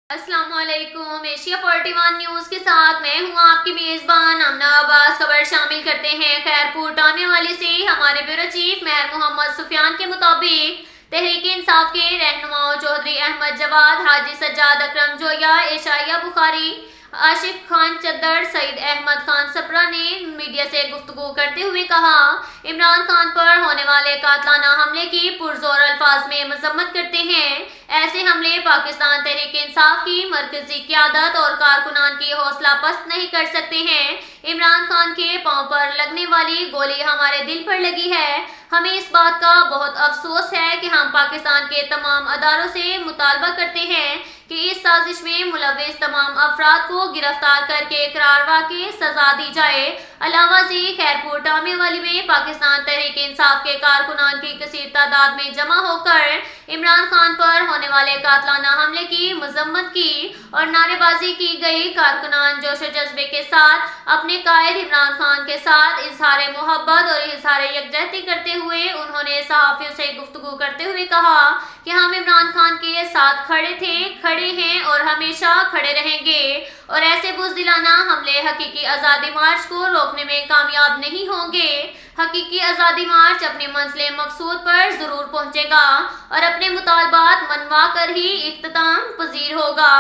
السلام علیکم۔ Asia 41 news کے ساتھ میں ہوں آپ کی میزبان امنا عباس۔ خبر شامل کرتے ہیں خیرپور ٹانے والے سے۔ ہمارے بیورو چیف مہر محمد سفیان کے مطابق تحریک انصاف کے رہنماؤں چودھری احمد جواد، حاجی سجاد اکرم جویا، عشائیہ بخاری، آصف خان چدر، سعید احمد خان سپرا نے میڈیا سے گفتگو کرتے ہوئے کہا، عمران خان پر ہونے والے قاتلانہ حملے کی پرزور الفاظ میں مذمت کرتے ہیں۔ ایسے حملے پاکستان تحریک انصاف کی مرکزی قیادت اور کارکنان کی حوصلہ پست نہیں کر سکتے ہیں۔ عمران خان کے پاؤں پر لگنے والی گولی ہمارے دل پر لگی ہے۔ ہمیں اس بات کا بہت افسوس ہے کہ ہم پاکستان کے تمام اداروں سے مطالبہ کرتے ہیں کہ اس سازش میں ملوث تمام افراد کو گرفتار کر کے اقرار کے سزا دی جائے۔ علاوہ ازیں خیرپور ٹامے والی میں پاکستان تحریک انصاف کے کارکنان کی کثیر تعداد میں جمع ہو کر عمران خان پر ہونے والے قاتلانہ حملے کی مذمت کی اور نعرے بازی کی گئی۔ کارکنان جوش و جذبے کے ساتھ اپنے قائد عمران خان کے ساتھ اظہار محبت اور اظہار یکجہتی کرتے ہوئے انہوں نے صحافیوں سے گفتگو کرتے ہوئے کہا کہ ہم عمران خان کے ساتھ کھڑے تھے، کھڑے ہیں اور ہمیشہ کھڑے رہیں گے، اور ایسے بزدلانہ حملے حقیقی آزادی مارچ کو روکنے میں کامیاب نہیں ہوں گے۔ حقیقی آزادی مارچ اپنے منزل مقصود پر ضرور پہنچے گا اور اپنے مطالبات منوا کر ہی اختتام پذیر ہوگا۔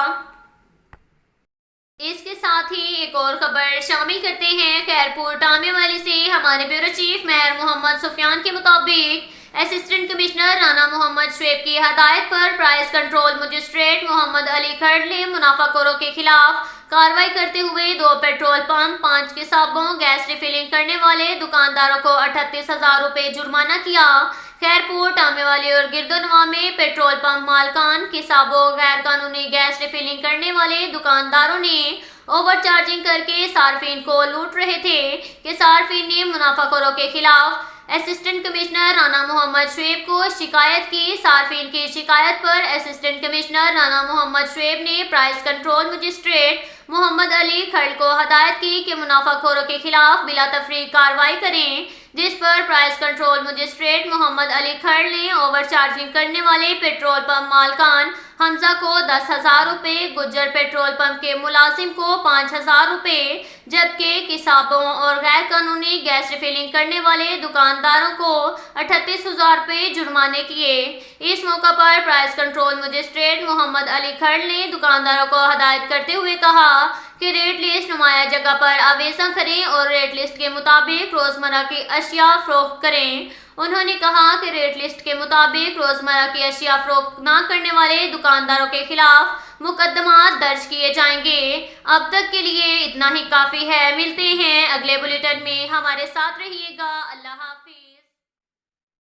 اس کے ساتھ ہی ایک اور خبر شامل کرتے ہیں خیرپور ٹامے والی سے۔ ہمارے بیورو چیف مہر محمد سفیان کے مطابق اسسٹنٹ کمشنر رانا محمد شعیب کی ہدایت پر پرائس کنٹرول مجسٹریٹ محمد علی کھڑ نے منافع خوروں کے خلاف کارروائی کرتے ہوئے 2 پیٹرول پمپ، 5 قصابوں، گیس ریفلنگ کرنے والے دکانداروں کو 38,000 روپے جرمانہ کیا۔ خیرپور ٹامے والی اور گرد و نواح میں پیٹرول پمپ مالکان، قصابوں، غیر قانونی گیس ریفلنگ کرنے والے دکانداروں نے اوور چارجنگ کر کے صارفین کو لوٹ رہے تھے کہ صارفین نے منافع خوروں کے خلاف اسسٹنٹ کمشنر رانا محمد شعیب کو شکایت کی۔ صارفین کی شکایت پر اسسٹنٹ کمشنر رانا محمد شعیب نے پرائس کنٹرول مجسٹریٹ محمد علی کھڑ کو ہدایت کی کہ منافع خوروں کے خلاف بلا تفریق کارروائی کریں، جس پر پرائس کنٹرول مجسٹریٹ محمد علی کھڑ نے اوور چارجنگ کرنے والے پیٹرول پمپ مالکان حمزہ کو 10,000 روپے، گجر پیٹرول پمپ کے ملازم کو 5,000 روپے، جبکہ قصابوں اور غیر قانونی گیس ریفلنگ کرنے والے دکانداروں کو 38,000 روپے جرمانے کیے۔ اس موقع پر پرائس کنٹرول مجسٹریٹ محمد علی کھڑ نے دکانداروں کو ہدایت کرتے ہوئے کہا کہ ریٹ لسٹ نمایاں جگہ پر آویزاں کریں اور ریٹ لسٹ کے مطابق روزمرہ کی اشیاء فروخت کریں۔ انہوں نے کہا کہ ریٹ لسٹ کے مطابق روزمرہ کی اشیاء فروخت نہ کرنے والے دکانداروں کے خلاف مقدمات درج کیے جائیں گے۔ اب تک کے لیے اتنا ہی کافی ہے۔ ملتے ہیں اگلے بلیٹن میں، ہمارے ساتھ رہیے گا۔ اللہ حافظ۔